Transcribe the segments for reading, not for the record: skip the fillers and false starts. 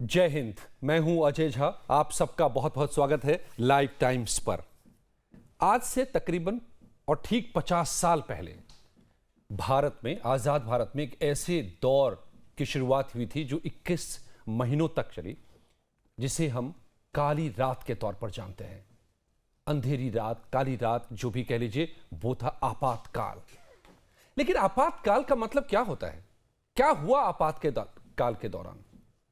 जय हिंद। मैं हूं अजय झा। आप सबका बहुत बहुत स्वागत है लाइव टाइम्स पर। आज से तकरीबन और ठीक 50 साल पहले भारत में, आजाद भारत में एक ऐसे दौर की शुरुआत हुई थी जो 21 महीनों तक चली, जिसे हम काली रात के तौर पर जानते हैं। अंधेरी रात, काली रात, जो भी कह लीजिए, वो था आपातकाल। लेकिन आपातकाल का मतलब क्या होता है? क्या हुआ आपातकाल के दौरान?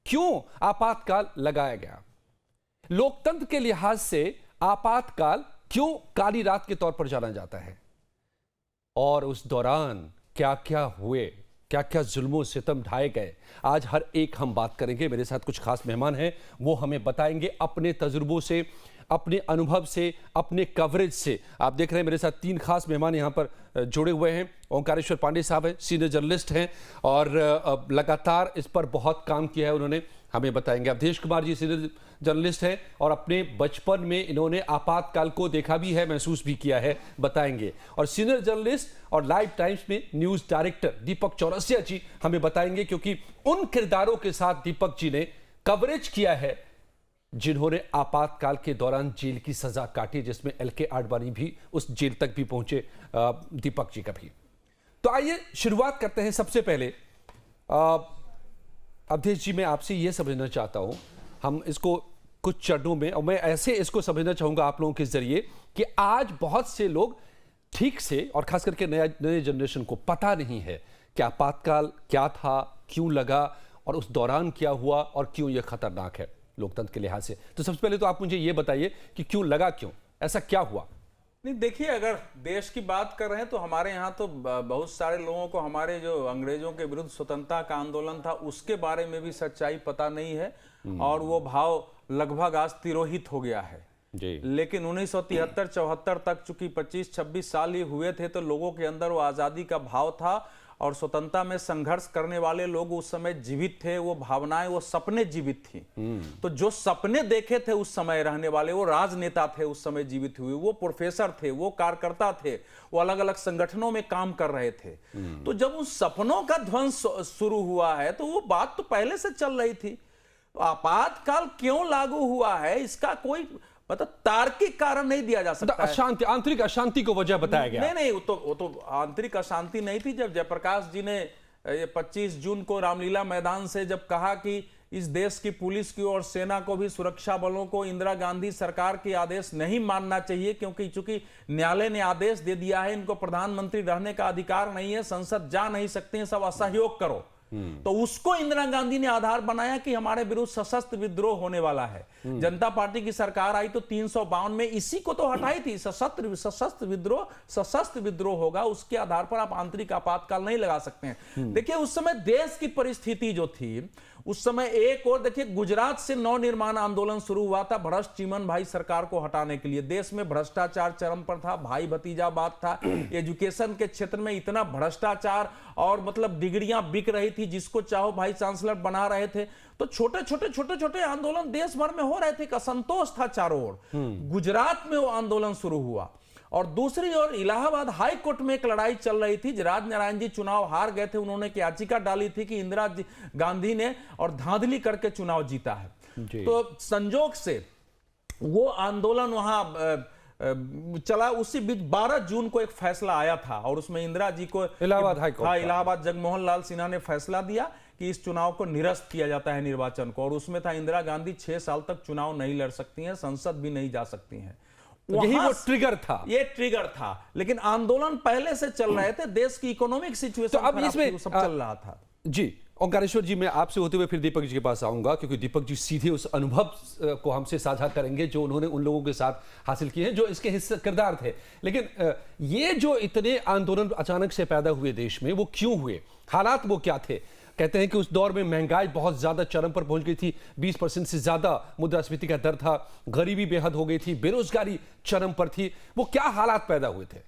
क्यों आपातकाल लगाया गया? लोकतंत्र के लिहाज से आपातकाल क्यों काली रात के तौर पर जाना जाता है? और उस दौरान क्या क्या हुए, क्या क्या जुल्मों सितम ढाए गए, आज हर एक हम बात करेंगे। मेरे साथ कुछ खास मेहमान हैं, वो हमें बताएंगे अपने तजुर्बों से, अपने अनुभव से, अपने कवरेज से। आप देख रहे हैं मेरे साथ 3 खास मेहमान यहाँ पर जुड़े हुए हैं। ओंकारेश्वर पांडे साहब हैं, सीनियर जर्नलिस्ट हैं और लगातार इस पर बहुत काम किया है उन्होंने, हमें बताएंगे। अवधेश कुमार जी सीनियर जर्नलिस्ट हैं और अपने बचपन में इन्होंने आपातकाल को देखा भी है, महसूस भी किया है, बताएंगे। और सीनियर जर्नलिस्ट और लाइव टाइम्स में न्यूज़ डायरेक्टर दीपक चौरसिया जी हमें बताएंगे, क्योंकि उन किरदारों के साथ दीपक जी ने कवरेज किया है जिन्होंने आपातकाल के दौरान जेल की सजा काटी, जिसमें LK आडवाणी भी उस जेल तक भी पहुंचे, दीपक जी का भी। तो आइए शुरुआत करते हैं। सबसे पहले अवधेश जी, मैं आपसे यह समझना चाहता हूं, हम इसको कुछ चरणों में, और मैं ऐसे इसको समझना चाहूंगा आप लोगों के जरिए कि आज बहुत से लोग ठीक से, और खास करके नए जनरेशन को पता नहीं है कि आपातकाल क्या था, क्यों लगा, और उस दौरान क्या हुआ, और क्यों यह खतरनाक है लोकतंत्र के लिहाज से। तो सबसे पहले तो आप मुझे यह बताइए कि क्यों लगा, क्यों ऐसा क्या हुआ? नहीं, देखिए, अगर देश की बात कर रहे हैं तो हमारे यहाँ तो बहुत सारे लोगों को हमारे जो अंग्रेजों के विरुद्ध स्वतंत्रता का आंदोलन था उसके बारे में भी सच्चाई पता नहीं है, और वो भाव लगभग आज तिरोहित हो गया है जी। लेकिन 1973-74 तक चूंकि 25-26 साल ही हुए थे, तो लोगों के अंदर वो आज़ादी का भाव था, और स्वतंत्रता में संघर्ष करने वाले लोग उस समय जीवित थे, वो भावनाएं, वो सपने जीवित थी। तो जो सपने देखे थे उस समय रहने वाले, वो राजनेता थे उस समय जीवित हुए, वो प्रोफेसर थे, वो कार्यकर्ता थे, वो अलग अलग संगठनों में काम कर रहे थे। तो जब उन सपनों का ध्वंस शुरू हुआ है तो वो बात तो पहले से चल रही थी। तो आपातकाल क्यों लागू हुआ है, इसका कोई मतलब तार्किक कारण नहीं दिया जा सकता। अशांति, आंतरिक अशांति को वजह बताया गया। नहीं, वो तो आंतरिक अशांति नहीं थी। जब जयप्रकाश जी ने 25 जून को रामलीला मैदान से जब कहा कि इस देश की पुलिस की और सेना को भी, सुरक्षा बलों को इंदिरा गांधी सरकार के आदेश नहीं मानना चाहिए, क्योंकि चूंकि न्यायालय ने आदेश दे दिया है, इनको प्रधानमंत्री रहने का अधिकार नहीं है, संसद जा नहीं सकते हैं, सब असहयोग करो। तो उसको इंदिरा गांधी ने आधार बनाया कि हमारे विरुद्ध सशस्त्र विद्रोह होने वाला है। जनता पार्टी की सरकार आई तो 352 में इसी को तो हटाई थी, सशस्त्र विद्रोह होगा, उसके आधार पर आप आंतरिक आपातकाल नहीं लगा सकते हैं। देखिए, उस समय देश की परिस्थिति जो थी, उस समय एक और देखिए, गुजरात से नवनिर्माण आंदोलन शुरू हुआ था भ्रष्ट चिमन भाई सरकार को हटाने के लिए। देश में भ्रष्टाचार चरम पर था, भाई भतीजावाद था, एजुकेशन के क्षेत्र में इतना भ्रष्टाचार, और मतलब डिग्रियां बिक रही थी, जिसको चाहो भाई चांसलर बना रहे थे। तो छोटे छोटे आंदोलन देश भर में हो रहे थे, असंतोष था चारों ओर। गुजरात में वो आंदोलन शुरू हुआ, और दूसरी ओर इलाहाबाद हाई कोर्ट में एक लड़ाई चल रही थी। राजनारायण जी चुनाव हार गए थे, उन्होंने एक याचिका डाली थी कि इंदिरा गांधी ने और धांधली करके चुनाव जीता है। तो संजोग से वो आंदोलन वहां चला। उसी बीच 12 जून को एक फैसला आया था, और उसमें इंदिरा जी को इलाहाबाद हाई कोर्ट, इलाहाबाद जगमोहन लाल सिन्हा ने फैसला दिया कि इस चुनाव को निरस्त किया जाता है, निर्वाचन को। और उसमें था इंदिरा गांधी 6 साल तक चुनाव नहीं लड़ सकती हैं, संसद भी नहीं जा सकती हैं। यही वो ट्रिगर था, ये ट्रिगर था। लेकिन आंदोलन पहले से चल रहे थे, देश की इकोनॉमिक सिचुएशन तो अब इसमें सब चल रहा था जी। ओंकारेश्वर जी, मैं आपसे होते हुए फिर दीपक जी के पास आऊंगा, क्योंकि दीपक जी सीधे उस अनुभव को हमसे साझा करेंगे जो उन्होंने उन लोगों के साथ हासिल किए हैं जो इसके हिस्से किरदार थे। लेकिन ये जो इतने आंदोलन अचानक से पैदा हुए देश में, वो क्यों हुए? हालात वो क्या थे? कहते हैं कि उस दौर में महंगाई बहुत ज्यादा चरम पर पहुंच गई थी, 20% से ज्यादा मुद्रास्फीति का दर था, गरीबी बेहद हो गई थी, बेरोजगारी चरम पर थी। वो क्या हालात पैदा हुए थे?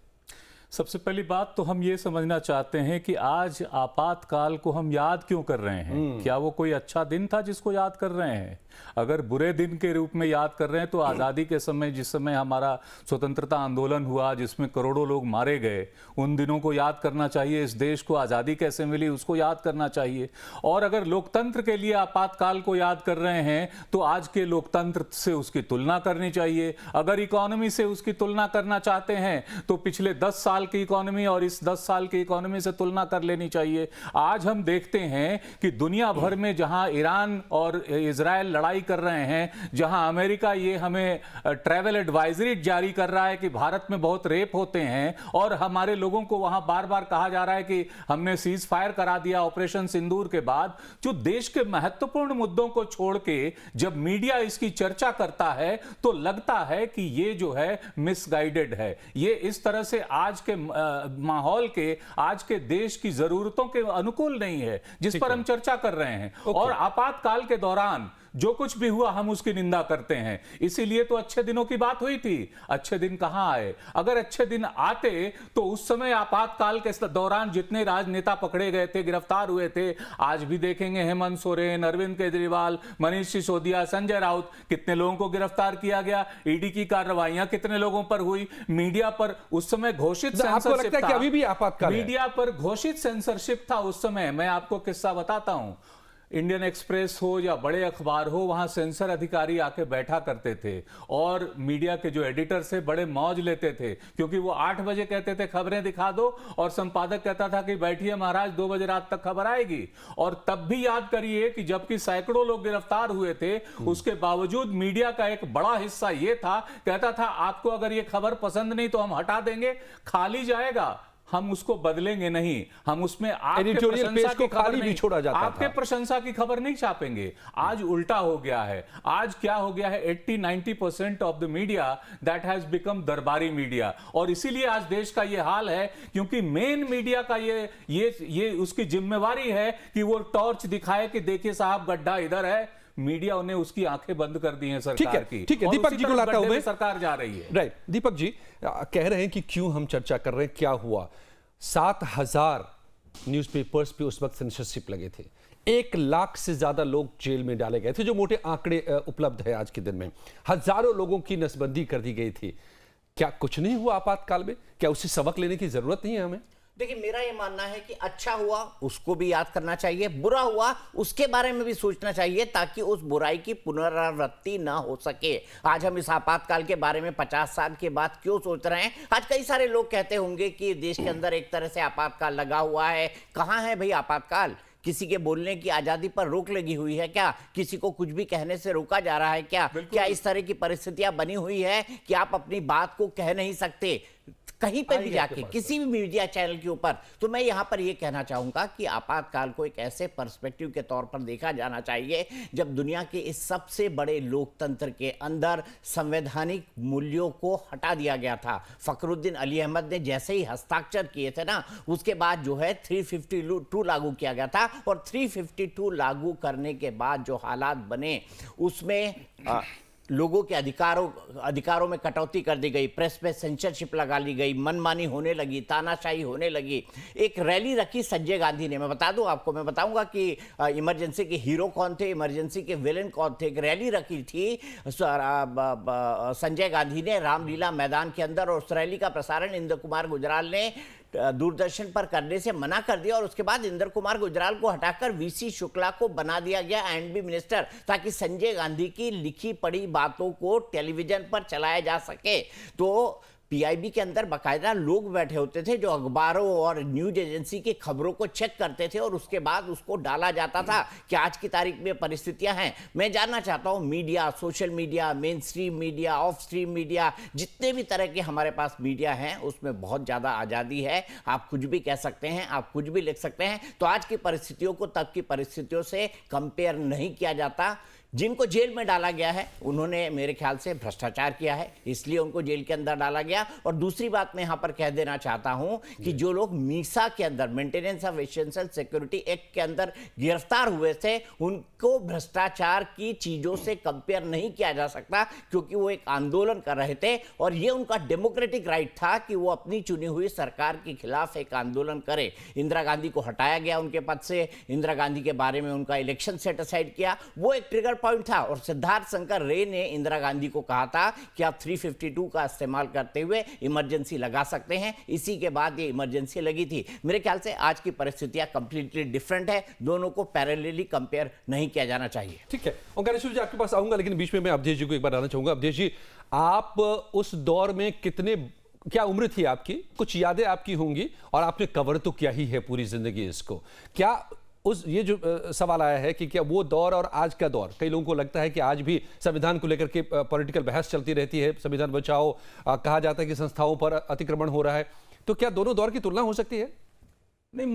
सबसे पहली बात तो हम ये समझना चाहते हैं कि आज आपातकाल को हम याद क्यों कर रहे हैं। क्या वो कोई अच्छा दिन था जिसको याद कर रहे हैं? अगर बुरे दिन के रूप में याद कर रहे हैं तो आज़ादी के समय, जिस समय हमारा स्वतंत्रता आंदोलन हुआ जिसमें करोड़ों लोग मारे गए, उन दिनों को याद करना चाहिए। इस देश को आज़ादी कैसे मिली उसको याद करना चाहिए। और अगर लोकतंत्र के लिए आपातकाल को याद कर रहे हैं तो आज के लोकतंत्र से उसकी तुलना करनी चाहिए। अगर इकोनॉमी से उसकी तुलना करना चाहते हैं तो पिछले 10 साल की इकोनॉमी और इस 10 साल की इकोनॉमी से तुलना कर लेनी चाहिए। आज हम देखते हैं कि दुनिया भर में जहां ईरान और इजराइल लड़ाई कर रहे हैं, जहां अमेरिका ये हमें ट्रैवल एडवाइजरी जारी कर रहा है कि भारत में बहुत रेप होते हैं, और हमारे लोगों को वहां बार बार कहा जा रहा है कि हमने सीज फायर करा दिया ऑपरेशन सिंदूर के बाद, जो देश के महत्वपूर्ण मुद्दों को छोड़ के जब मीडिया इसकी चर्चा करता है तो लगता है कि ये जो है मिसगाइडेड है। ये इस तरह से आज के माहौल के, आज के देश की जरूरतों के अनुकूल नहीं है जिस पर हम चर्चा कर रहे हैं। और आपातकाल के दौरान जो कुछ भी हुआ हम उसकी निंदा करते हैं। इसीलिए तो अच्छे दिनों की बात हुई थी। अच्छे दिन कहां आए? अगर अच्छे दिन आते तो उस समय आपातकाल के दौरान जितने राजनेता पकड़े गए थे, गिरफ्तार हुए थे, आज भी देखेंगे हेमंत सोरेन, अरविंद केजरीवाल, मनीष सिसोदिया, संजय राउत, कितने लोगों को गिरफ्तार किया गया, ईडी की कार्रवाइयां कितने लोगों पर हुई। मीडिया पर उस समय घोषित सेंसरशिप था, अभी भी आपातकाल मीडिया पर घोषित सेंसरशिप था उस समय। मैं आपको किस्सा बताता हूं। इंडियन एक्सप्रेस हो या बड़े अखबार हो, वहां सेंसर अधिकारी आके बैठा करते थे और मीडिया के जो एडिटर से बड़े मौज लेते थे, क्योंकि वो 8 बजे कहते थे खबरें दिखा दो और संपादक कहता था कि बैठिए महाराज 2 बजे रात तक खबर आएगी। और तब भी याद करिए कि जबकि सैकड़ों लोग गिरफ्तार हुए थे, उसके बावजूद मीडिया का एक बड़ा हिस्सा ये था, कहता था आपको अगर ये खबर पसंद नहीं तो हम हटा देंगे, खाली जाएगा, हम उसको बदलेंगे नहीं, हम उसमें आपके प्रशंसा की खबर नहीं छोड़ा जाता, आपके प्रशंसा की खबर नहीं छापेंगे। आज उल्टा हो गया है। आज क्या हो गया है? 80-90% of the media that has become दरबारी मीडिया। और इसीलिए आज देश का ये हाल है, क्योंकि मेन मीडिया का ये उसकी जिम्मेवारी है कि वो टॉर्च दिखाए कि देखिए साहब गड्ढा इधर है। मीडिया ने उसकी आंखें बंद कर दी हैं सरकार की। ठीक है, दीपक जी को लाता हूं मैं। सरकार जा रही है। राइट, दीपक जी कह रहे हैं कि क्यों हम चर्चा कर रहे हैं, क्या हुआ। 7,000 न्यूज़पेपर्स पे उस वक्त सेंसरशिप लगे थे। 1 लाख से ज्यादा लोग जेल में डाले गए थे, जो मोटे आंकड़े उपलब्ध है आज के दिन में। हजारों लोगों की नसबंदी कर दी गई थी। क्या कुछ नहीं हुआ आपातकाल में? क्या उससे सबक लेने की जरूरत नहीं है हमें? देखिए, मेरा ये मानना है कि अच्छा हुआ उसको भी याद करना चाहिए, बुरा हुआ उसके बारे में भी सोचना चाहिए, ताकि उस बुराई की पुनरावृत्ति ना हो सके। आज हम इस आपातकाल के बारे में 50 साल के बाद क्यों सोच रहे हैं? आज कई सारे लोग कहते होंगे कि देश के अंदर एक तरह से आपातकाल लगा हुआ है। कहाँ है भाई आपातकाल? किसी के बोलने की आजादी पर रोक लगी हुई है क्या? किसी को कुछ भी कहने से रोका जा रहा है क्या? क्या इस तरह की परिस्थितियां बनी हुई है कि आप अपनी बात को कह नहीं सकते कहीं पर भी जाके, किसी भी मीडिया चैनल के ऊपर? तो मैं यहां पर यह कहना चाहूंगा कि आपातकाल को एक ऐसे पर्सपेक्टिव के तौर पर देखा जाना चाहिए जब दुनिया के इस सबसे बड़े लोकतंत्र के अंदर संवैधानिक मूल्यों को हटा दिया गया था। फखरुद्दीन अली अहमद ने जैसे ही हस्ताक्षर किए थे ना, उसके बाद जो है 352 लागू किया गया था। और 352 लागू करने के बाद जो हालात बने, उसमें लोगों के अधिकारों में कटौती कर दी गई, प्रेस पे सेंसरशिप लगा ली गई, मनमानी होने लगी, तानाशाही होने लगी। एक रैली रखी संजय गांधी ने। मैं बता दूं आपको, मैं बताऊंगा कि इमरजेंसी के हीरो कौन थे, इमरजेंसी के विलेन कौन थे। एक रैली रखी थी संजय गांधी ने रामलीला मैदान के अंदर, और उस रैली का प्रसारण इंद्र कुमार गुजराल ने दूरदर्शन पर करने से मना कर दिया। और उसके बाद इंद्र कुमार गुजराल को हटाकर वीसी शुक्ला को बना दिया गया एंड बी मिनिस्टर, ताकि संजय गांधी की लिखी पढ़ी बातों को टेलीविजन पर चलाया जा सके। तो पीआईबी के अंदर बाकायदा लोग बैठे होते थे जो अखबारों और न्यूज एजेंसी की खबरों को चेक करते थे, और उसके बाद उसको डाला जाता था कि आज की तारीख में परिस्थितियां हैं। मैं जानना चाहता हूं, media, social media, main stream media, of stream media, जितने भी तरह के हमारे पास मीडिया हैं, उसमें बहुत ज़्यादा आज़ादी है। आप कुछ भी कह सकते हैं, आप कुछ भी लिख सकते हैं। तो आज की परिस्थितियों को तब की परिस्थितियों से कंपेयर नहीं किया जाता। जिनको जेल में डाला गया है उन्होंने मेरे ख्याल से भ्रष्टाचार किया है, इसलिए उनको जेल के अंदर डाला गया। और दूसरी बात मैं यहां पर कह देना चाहता हूं कि जो लोग मीसा के अंदर, maintenance of essential security act के अंदर गिरफ्तार हुए थे, उनको भ्रष्टाचार की चीजों से कंपेयर नहीं किया जा सकता, क्योंकि वो एक आंदोलन कर रहे थे और ये उनका डेमोक्रेटिक राइट था कि वो अपनी चुनी हुई सरकार के खिलाफ एक आंदोलन करे। इंदिरा गांधी को हटाया गया उनके पद से, इंदिरा गांधी के बारे में उनका इलेक्शन सेट असाइड किया, वो एक ट्रिगर पॉइंट था। और सिद्धार्थ शंकर रे ने इंदिरा गांधी को कहा था कि आप 352 का इस्तेमाल करते हुए इमरजेंसी लगा सकते हैं, इसी के बाद ये इमरजेंसी लगी थी। मेरे ख्याल से आज की परिस्थितियां कंप्लीटली डिफरेंट है, दोनों को पैरेलली कंपेयर नहीं किया जाना चाहिए। ठीक है, ओंकारेश्वर जी आपके पास आऊंगा, लेकिन बीच में मैं अवधेश जी को एक बार आना चाहूंगा। अवधेश जी, आप उस दौर में क्या उम्र थी आपकी? कुछ यादें आपकी होंगी और आपने कवर तो किया ही है पूरी जिंदगी इसको। क्या ये जो सवाल आया है कि क्या वो दौर और आज का दौर, कई लोगों को लगता है कि आज भी संविधान को लेकर के पॉलिटिकल बहस चलती रहती है, संविधान बचाओ, कहा जाता है कि संस्थाओं पर अतिक्रमण हो रहा है, तो क्या दोनों दौर की तुलना हो सकती है? नहीं,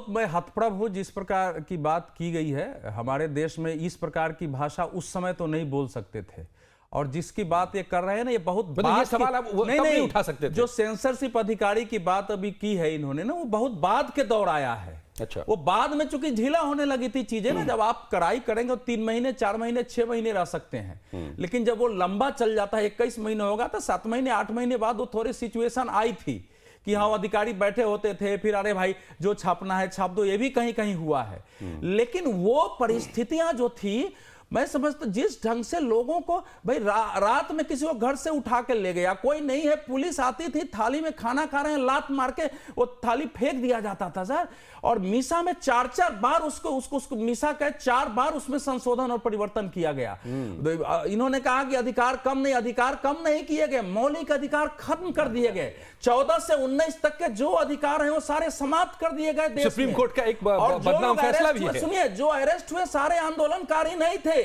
मैं हतप्रभ हूं जिस प्रकार की बात की गई है। हमारे देश में इस प्रकार की भाषा उस समय तो नहीं बोल सकते थे, और जिसकी बात ये कर रहे हैं ना, ये बहुत ये सवाल आप नहीं उठा सकते थे। जो सेंसरशिप अधिकारी की बात अभी की है इन्होंने ना, वो बहुत बाद के दौर आया है। अच्छा, वो बाद में चूंकि ढीला होने लगी थी चीजें ना, जब आप कड़ाई करेंगे 3 महीने 4 महीने 6 महीने रह सकते हैं, लेकिन जब वो लंबा चल जाता है, 21 महीने होगा, तो 7 महीने 8 महीने बाद वो थोड़ी सिचुएशन आई थी कि हाँ अधिकारी बैठे होते थे, फिर अरे भाई जो छापना है छाप दो, ये भी कहीं कहीं हुआ है। लेकिन वो परिस्थितियां जो थी, मैं समझता जिस ढंग से लोगों को भाई रात में किसी को घर से उठा के ले गया, कोई नहीं है, पुलिस आती थी, थाली में खाना खा रहे हैं, लात मार के वो थाली फेंक दिया जाता था सर। और मीसा में 4-4 बार उसको मीसा का 4 बार उसमें संशोधन और परिवर्तन किया गया। इन्होंने कहा कि अधिकार कम नहीं किए गए, मौलिक अधिकार खत्म कर दिए गए। 14 से 19 तक के जो अधिकार हैं वो सारे समाप्त कर दिए गए देश में। सुप्रीम कोर्ट का एक बदनाम फैसला भी है। सुनिए, जो अरेस्ट हुए सारे आंदोलनकारी नहीं थे।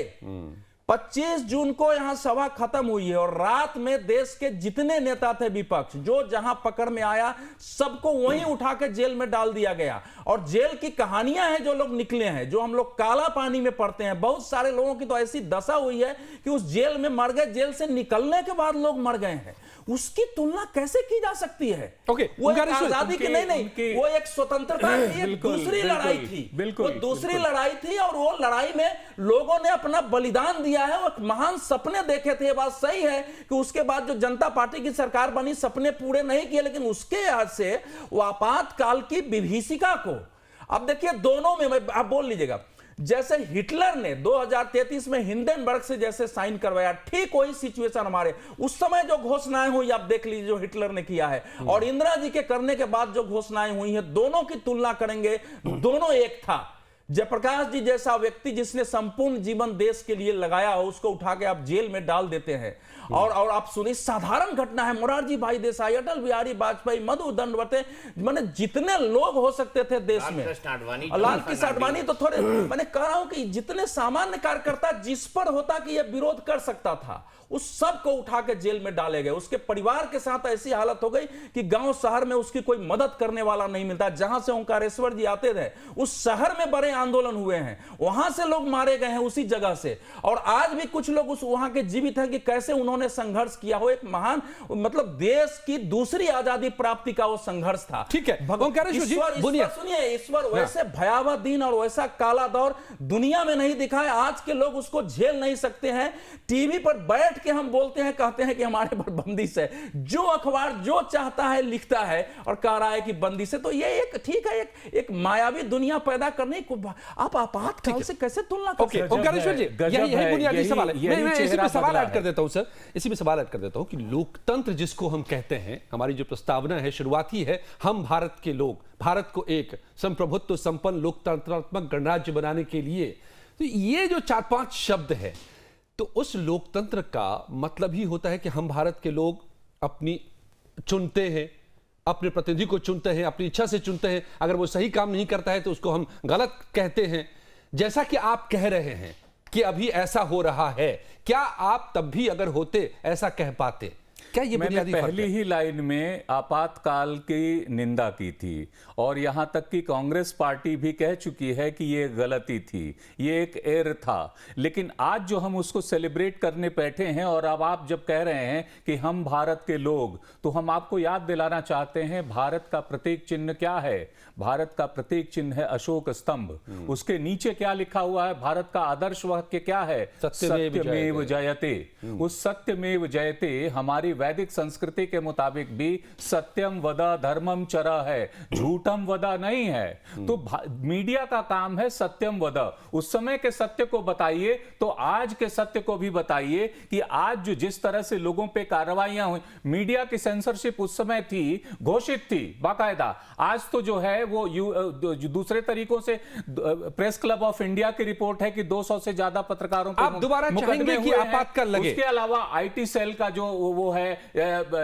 25 जून को यहां सभा खत्म हुई है और रात में देश के जितने नेता थे विपक्ष, जो जहां पकड़ में आया सबको वहीं उठा के जेल में डाल दिया गया। और जेल की कहानियां हैं जो लोग निकले हैं, जो हम लोग काला पानी में पढ़ते हैं। बहुत सारे लोगों की तो ऐसी दशा हुई है कि उस जेल में मर गए, जेल से निकलने के बाद लोग मर गए हैं। उसकी तुलना कैसे की जा सकती है? वो एक आजादी की नहीं, वो एक स्वतंत्रता की एक दूसरी लड़ाई थी, वो दूसरी लड़ाई थी। और वो लड़ाई में लोगों ने अपना बलिदान दिया है, वो महान सपने देखे थे। ये बात सही है कि उसके बाद जो जनता पार्टी की सरकार बनी, सपने पूरे नहीं किए, लेकिन उसके याद से वो आपातकाल की विभीषिका को, अब देखिए दोनों में आप बोल लीजिएगा, जैसे हिटलर ने 2033 में हिंडेनबर्ग से जैसे साइन करवाया, ठीक वही सिचुएशन हमारे उस समय जो घोषणाएं हुई, आप देख लीजिए जो हिटलर ने किया है और इंदिरा जी के करने के बाद जो घोषणाएं हुई हैं, दोनों की तुलना करेंगे, दोनों एक था। जयप्रकाश जी जैसा व्यक्ति जिसने संपूर्ण जीवन देश के लिए लगाया हो, उसको उठा के आप जेल में डाल देते हैं। और आप सुनिए, साधारण घटना है, मोरारजी भाई देसाई, अटल बिहारी वाजपेयी, मधु दंडवते, मैंने जितने लोग हो सकते थे देश में, लाल कृष्ण आडवाणी, तो थोड़े मैंने कह रहा हूं कि जितने सामान्य कार्यकर्ता जिस पर होता कि यह विरोध कर सकता था, उस सब को उठा के जेल में डाले गए। उसके परिवार के साथ ऐसी हालत हो गई कि गांव शहर में उसकी कोई मदद करने वाला नहीं मिलता। जहां से ओंकारेश्वर जी आते थे, उस शहर में बड़े आंदोलन हुए हैं, वहां से लोग मारे गए हैं उसी जगह से। और आज भी कुछ लोग उस वहां के जीवित हैं कि कैसे उन्होंने संघर्ष किया हो। एक महान, मतलब देश की दूसरी आजादी प्राप्ति का वो संघर्ष था। ठीक है, सुनिए, ईश्वर वैसे भयावह दिन और वैसा काला दौर दुनिया में नहीं दिखा है। आज के लोग उसको झेल नहीं सकते हैं। टीवी पर बैठ के हम बोलते हैं, कहते हैं कि हमारे पर बंदिश है, जो अखबार जो चाहता है लिखता है और कह रहा है कि बंदिश है। तो ये एक ठीक है, एक मायावी दुनिया पैदा करने को आप आपातकाल से कैसे तुलना कर सकते हैं? ओंकारेश्वर जी, यही बुनियादी सवाल है। मैं इसी में सवाल ऐड कर देता हूं सर, इसी में सवाल ऐड कर देता हूं कि लोकतंत्र जिसको हम कहते हैं, हमारी जो प्रस्तावना है शुरुआती है, हम भारत के लोग, भारत को एक संप्रभुत्व संपन्न लोकतंत्रात्मक गणराज्य बनाने के लिए, तो ये जो 4-5 शब्द है, तो उस लोकतंत्र का मतलब ही होता है कि हम भारत के लोग अपनी चुनते हैं, अपने प्रतिनिधि को चुनते हैं, अपनी इच्छा से चुनते हैं। अगर वो सही काम नहीं करता है तो उसको हम गलत कहते हैं। जैसा कि आप कह रहे हैं कि अभी ऐसा हो रहा है, क्या आप तब भी अगर होते ऐसा कह पाते? क्या ये मैंने बुनियादी फर्क पहली है? ही लाइन में आपातकाल की निंदा की थी और यहां तक कि कांग्रेस पार्टी भी कह चुकी है कि ये गलती थी, ये एक एरर था। लेकिन आज जो हम उसको सेलिब्रेट करने बैठे हैं और अब आप जब कह रहे हैं कि हम भारत के लोग, तो हम आपको याद दिलाना चाहते हैं भारत का प्रतीक चिन्ह क्या है। भारत का प्रतीक चिन्ह है अशोक स्तंभ। उसके नीचे क्या लिखा हुआ है? भारत का आदर्श वाक्य क्या है? सत्यमेव जयते। उस सत्यमेव जयते हमारी वैदिक संस्कृति के मुताबिक भी सत्यम वदा धर्मम चरा है, झूठम वदा नहीं है। तो मीडिया का काम है सत्यम वदा। उस समय के सत्य को बताइए तो आज के सत्य को भी बताइए कि आज जो जिस तरह से लोगों पे कार्रवाइयां हुई, मीडिया की सेंसरशिप उस समय थी, घोषित थी बाकायदा। आज तो जो है वो दूसरे तरीकों से, प्रेस क्लब ऑफ इंडिया की रिपोर्ट है कि 200 से ज्यादा पत्रकारों पे आप दोबारा चाहेंगे कि आपातकाल लगे? उसके अलावा आईटी सेल का जो वो है,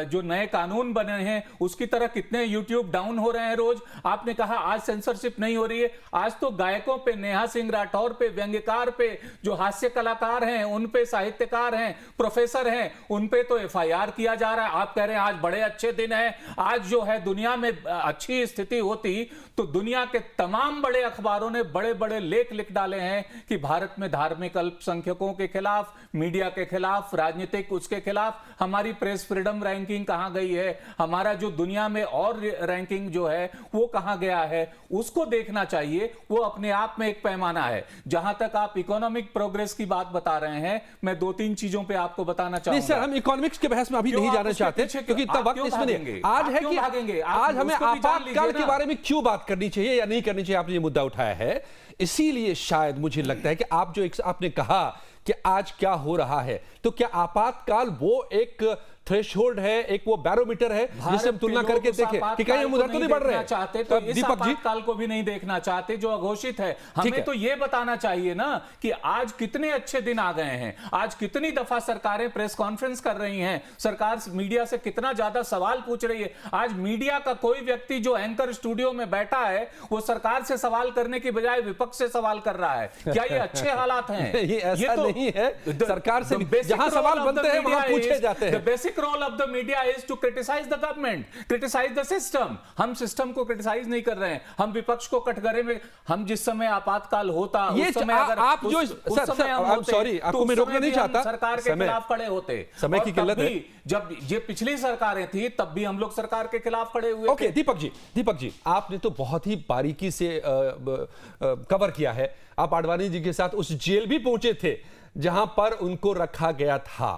जो नए कानून बने हैं उसकी तरह कितने यूट्यूब डाउन हो रहे हैं रोज। आपने कहा आज सेंसरशिप नहीं हो रही है, आज तो गायकों पे, नेहा सिंह राठौर पे, व्यंग्यकार पे, जो हास्य कलाकार हैं उन पे, साहित्यकार हैं, प्रोफेसर हैं, उन पे तो एफआईआर किया जा रहा है। आप कह रहे हैं आज बड़े अच्छे दिन है। आज जो है दुनिया में अच्छी स्थिति होती तो दुनिया के तमाम बड़े अखबारों ने बड़े बड़े लेख लिख डाले हैं कि भारत में धार्मिक अल्पसंख्यकों के खिलाफ, मीडिया के खिलाफ, राजनीतिक उसके खिलाफ हमारी प्रेस फ्रीडम रैंकिंग कहां गई है, हमारा जो दुनिया में और रैंकिंग जो है वो कहां गया है, उसको देखना चाहिए। वो अपने आप में एक पैमाना है। जहां तक आप इकोनॉमिक प्रोग्रेस की बात बता रहे हैं, मैं 2-3 चीजों पे आपको बताना चाहूंगा। नहीं सर, हम इकोनॉमिक्स के बहस में अभी नहीं जाना चाहते क्योंकि इतना वक्त इसमें नहीं। आज है कि आज हमें आपातकाल के बारे में क्यों बात करनी चाहिए या नहीं करनी चाहिए, आपने ये मुद्दा उठाया है। इसीलिए शायद मुझे लगता है कि आप जो आपने कहा कि आज क्या हो रहा है, तो क्या आपातकाल वो एक थ्रेशोल्ड है, एक वो बैरोमीटर है जिससे हम तुलना करके देखें कि कहीं हम उधर तो नहीं बढ़ रहे चाहते, तो इस आपातकाल को भी नहीं देखना चाहते जो अघोषित है। हमें तो ये बताना चाहिए ना कि आज कितने अच्छे दिन आ गए हैं, आज कितनी दफा सरकारें प्रेस कॉन्फ्रेंस कर रही हैं, सरकार मीडिया से कितना ज्यादा सवाल पूछ रही है। आज मीडिया का कोई व्यक्ति जो एंकर स्टूडियो में बैठा है वो सरकार से सवाल करने की बजाय विपक्ष से सवाल कर रहा है। क्या ये अच्छे हालात हैं? ये ऐसा नहीं है। सरकार से जहां सवाल बनते हैं वहां पूछे जाते हैं। Basic role of the media is to criticize the government, criticize the system. हम सिस्टम को क्रिटिसाइज नहीं कर रहे हैं, हम विपक्ष को कटघरे में, हम जिस समय आपातकाल होता ये उस समय अगर आप जो सॉरी आपको मैं रोकना नहीं चाहता, सरकार के खिलाफ खड़े होते। समय की किल्लत है। जब ये पिछली सरकारें थी तब भी हम लोग सरकार के खिलाफ खड़े हुए। ओके दीपक जी आपने तो बहुत ही बारीकी से कवर किया है। आप आडवाणी जी के साथ उस जेल भी पहुंचे थे जहां पर उनको रखा गया था।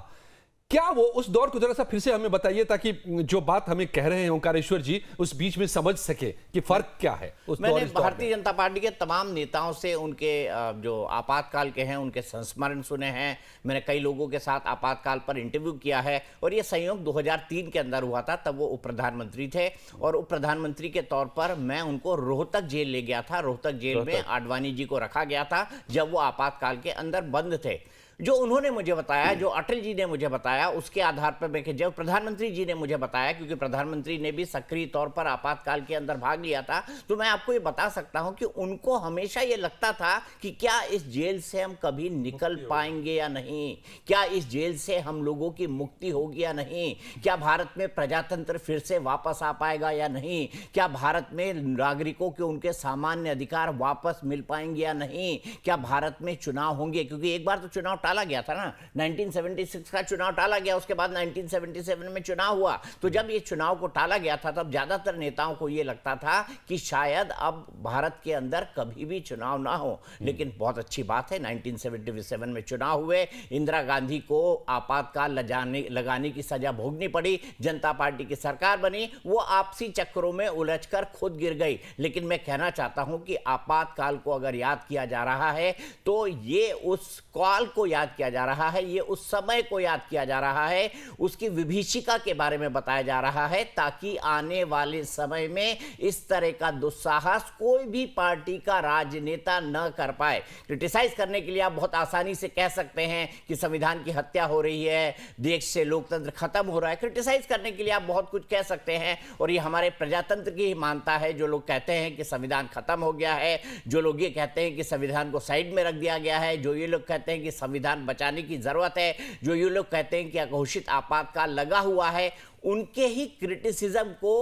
क्या वो उस दौर को जरा सा फिर से हमें बताइए ताकि जो बात हमें कह रहे हैं ओंकारेश्वर जी उस बीच में समझ सके कि फर्क क्या है उस दौर। मैंने भारतीय जनता पार्टी के तमाम नेताओं से उनके जो आपातकाल के हैं उनके संस्मरण सुने हैं। मैंने कई लोगों के साथ आपातकाल पर इंटरव्यू किया है और ये संयोग 2003 के अंदर हुआ था। तब वो उप प्रधानमंत्री थे और उप प्रधानमंत्री के तौर पर मैं उनको रोहतक जेल ले गया था। रोहतक जेल में आडवाणी जी को रखा गया था जब वो आपातकाल के अंदर बंद थे। जो उन्होंने मुझे बताया, जो अटल जी ने मुझे बताया, उसके आधार पर मैं, जब प्रधानमंत्री जी ने मुझे बताया, क्योंकि प्रधानमंत्री ने भी सक्रिय तौर पर आपातकाल के अंदर भाग लिया था, तो मैं आपको ये बता सकता हूं कि उनको हमेशा ये लगता था कि क्या इस जेल से हम कभी निकल पाएंगे या नहीं, क्या इस जेल से हम लोगों की मुक्ति होगी या नहीं, क्या भारत में प्रजातंत्र फिर से वापस आ पाएगा या नहीं, क्या भारत में नागरिकों के उनके सामान्य अधिकार वापस मिल पाएंगे या नहीं, क्या भारत में चुनाव होंगे। क्योंकि एक बार तो चुनाव टाला गया था ना, 1976 का चुनाव टाला गया, उसके बाद 1977 में चुनाव हुआ। तो जब ये चुनाव को टाला गया था तब ज्यादातर नेताओं को ये लगता था कि शायद अब भारत के अंदर कभी भी चुनाव ना हो। लेकिन बहुत अच्छी बात है 1977 में चुनाव हुए, इंदिरा गांधी को आपातकाल लगाने की सजा भोगनी पड़ी, जनता पार्टी की सरकार बनी, वो आपसी चक्करों में उलझकर खुद गिर गई। लेकिन मैं कहना चाहता हूं कि आपातकाल को अगर याद किया जा रहा है तो ये उस काल को याद किया जा रहा है, ये उस समय को याद किया जा रहा है, उसकी विभीषिका के बारे में बताया जा रहा है, ताकि आने वाले समय में इस तरह का दुस्साहस कोई भी पार्टी का राजनेता न कर पाए। क्रिटिसाइज करने के लिए आप बहुत आसानी से कह सकते हैं कि संविधान की हत्या हो रही है, देश से लोकतंत्र खत्म हो रहा है। क्रिटिसाइज करने के लिए आप बहुत कुछ कह सकते हैं और ये हमारे प्रजातंत्र की ही मानता है। जो लोग कहते हैं कि संविधान खत्म हो गया है, जो लोग ये कहते हैं कि संविधान को साइड में रख दिया गया है, जो ये लोग कहते हैं कि संविधान संविधान बचाने की जरूरत है। जो ये लोग कहते हैं कि अघोषित आपातकाल लगा हुआ है, उनके ही क्रिटिसिज्म को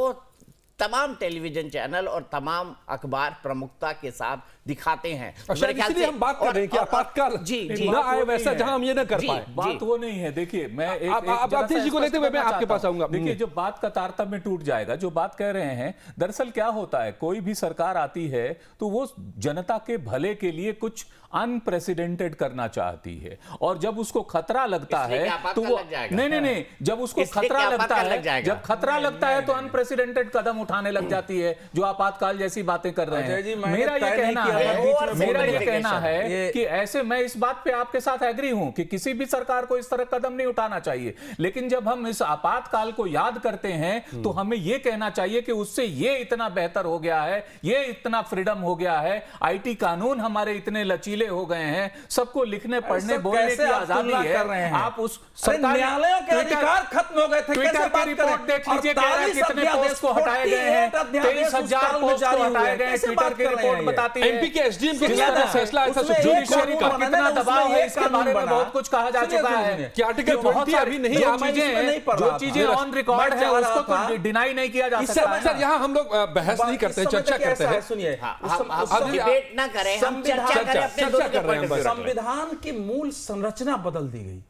तमाम टेलीविजन चैनल और तमाम अखबार प्रमुखता के साथ दिखाते हैं। और शायद इसलिए हम बात कर रहे हैं कि आपातकाल जी ना आए वैसा जहां हम ये ना कर पाए। बात वो नहीं है। देखिए मैं आप अवधेश जी को लेते हुए मैं आपके पास आऊंगा। देखिए जो बात का तारतम्य टूट जाएगा, जो बात कह रहे हैं, दरअसल क्या होता है, कोई भी सरकार आती है तो वो जनता के भले के लिए कुछ अनप्रेसिडेंटेड करना चाहती है, और जब उसको खतरा लगता है तो वो नहीं, जब उसको खतरा लगता है, जब खतरा लगता है तो अनप्रेसिडेंटेड कदम उठाने लग जाती है, जो आपातकाल जैसी बातें कर रहे हैं। मेरा ये कहना है कि ऐसे, मैं इस बात पे आपके साथ एग्री हूं कि किसी भी सरकार को इस तरह कदम नहीं उठाना चाहिए, लेकिन जब हम इस आपातकाल को याद करते हैं तो हमें यह कहना चाहिए कि उससे ये इतना बेहतर हो गया है, ये इतना फ्रीडम हो गया है, आईटी कानून हमारे इतने लचीले हो गए हैं, सबको लिखने पढ़ने बोलने की आजादी है। आप उस न्यायालयों के अधिकार खत्म हो गए थे, ट्विटर की रिपोर्ट देख लीजिए, कितने पोस्ट को हटाए गए हैं, 23,000 पोस्ट को हटाए गए हैं। ट्विटर की रिपोर्ट बताती है एमपी के एसडीएम के खिलाफ फैसला ऐसा जुडिशरी का कितना दबाव है, इसके बारे में बहुत कुछ कहा जा चुका है कि आर्टिकल 40 अभी नहीं, जो चीजें ऑन रिकॉर्ड है उसको तो डिनाई नहीं किया जा सकता। सर यहाँ हम लोग बहस नहीं करते हैं, चर्चा करते हैं। सुनिए, डिबेट ना करें, हम चर्चा करें अपने दोनों के पॉइंट ऑफ व्यू। संविधान की मूल संरचना बदल दी गई,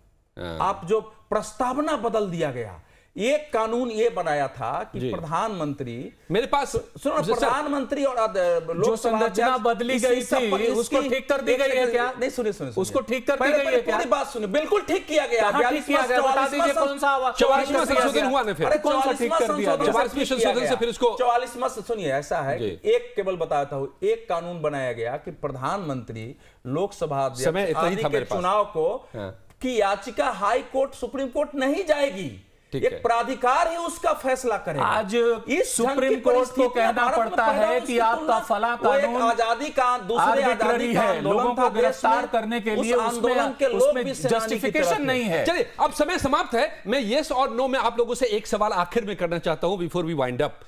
आप जो प्रस्तावना बदल दिया गया। एक कानून ये बनाया था कि प्रधानमंत्री, मेरे पास सुनो, प्रधानमंत्री और जो संरचना बदली गई थी उसको ठीक कर दी गई है क्या? नहीं, सुनिए, उसको ठीक कर दी गई है क्या? पूरी बात सुनिए, बिल्कुल ठीक किया गया। ठीक किया गया, बता दीजिए कौन सा 44वां संशोधन हुआ ना, फिर कौन सा ठीक कर दिया? 44वें संशोधन से फिर इसको 44वां। सुनिए, ऐसा है कि एक केवल बताता हूं, एक कानून बनाया गया कि प्रधानमंत्री लोकसभा अध्यक्ष आदि के चुनाव को की याचिका हाई कोर्ट सुप्रीम कोर्ट नहीं जाएगी, एक प्राधिकार ही उसका फैसला करेगा। आज इस सुप्रीम कोर्ट को कहना पड़ता है कि आपका फला कानून आजादी का दूसरे आजादी है, लोगों को गिरफ्तार करने के लिए उसमें जस्टिफिकेशन नहीं है। चलिए, अब समय समाप्त है। मैं यस और नो में आप लोगों से एक सवाल आखिर में करना चाहता हूं before we wind up.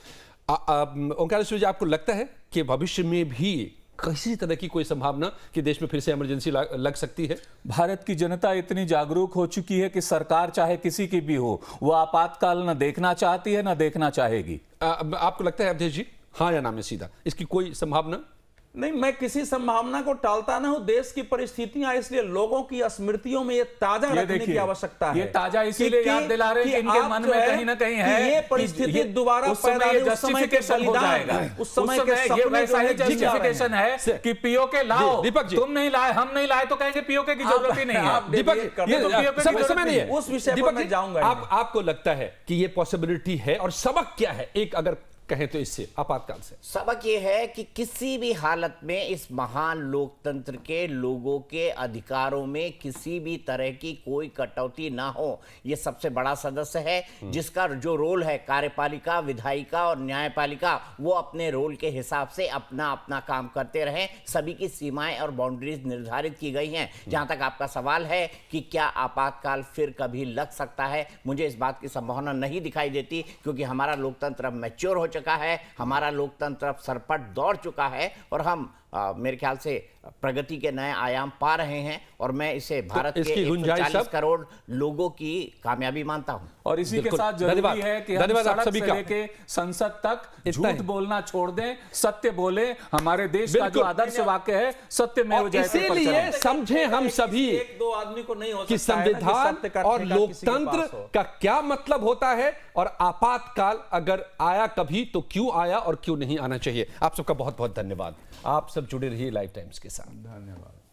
Omkareshwar ji, आपको लगता है कि भविष्य में भी किसी तरह की कोई संभावना कि देश में फिर से इमरजेंसी लग सकती है? भारत की जनता इतनी जागरूक हो चुकी है कि सरकार चाहे किसी की भी हो, वो आपातकाल न देखना चाहती है न देखना चाहेगी। आपको लगता है अवधेश जी, हाँ या ना में सीधा, इसकी कोई संभावना? नहीं, मैं किसी संभावना को टालता ना हूं। देश की परिस्थितियां, इसलिए लोगों की स्मृतियों में ये ताजा रखने की आवश्यकता है। ये ताजा इसीलिए याद दिला रहे हैं कि इनके मन में कहीं ना कहीं है ये परिस्थिति दोबारा पैदा होगी, जस्टिफिकेशन हो जाएगा। उस समय के ये वैसा ही जस्टिफिकेशन है कि पीओके लाओ, दीपक जी, तुम नहीं लाए, हम नहीं लाए तो कहेंगे पीओके की जरूरत ही नहीं है। दीपक, समय नहीं है, उस विषय पर मैं जाऊंगा। आपको लगता है कि ये पॉसिबिलिटी है, और सबक क्या है एक अगर कहें तो इससे, आपातकाल से? सबक ये है कि किसी भी हालत में इस महान लोकतंत्र के लोगों के अधिकारों में किसी भी तरह की कोई कटौती ना हो। ये सबसे बड़ा सदस्य है, जिसका जो रोल है कार्यपालिका, विधायिका और न्यायपालिका, वो अपने रोल के हिसाब से अपना अपना काम करते रहें। सभी की सीमाएं और बाउंड्रीज निर्धारित की गई हैं। जहां तक आपका सवाल है कि क्या आपातकाल फिर कभी लग सकता है, मुझे इस बात की संभावना नहीं दिखाई देती, क्योंकि हमारा लोकतंत्र अब मैच्योर हो चुका है, हमारा लोकतंत्र अब सरपट दौड़ चुका है, और हम मेरे ख्याल से प्रगति के नए आयाम पा रहे हैं, और मैं इसे भारत के 140 करोड़ लोगों की कामयाबी मानता हूं। और इसी के साथ जरूरी है कि हम सड़क से लेके संसद तक झूठ बोलना छोड़ दें, सत्य बोले। हमारे देश का जो आदर्श वाक्य है, सत्य में हो जाए। इसीलिए समझे हम सभी एक दो आदमी को नहीं हो कि संविधान और लोकतंत्र का क्या मतलब होता है, और आपातकाल अगर आया कभी तो क्यों आया और क्यों नहीं आना चाहिए। आप सबका बहुत बहुत धन्यवाद। आप सब जुड़े रहिए लाइव टाइम्स के साथ। धन्यवाद।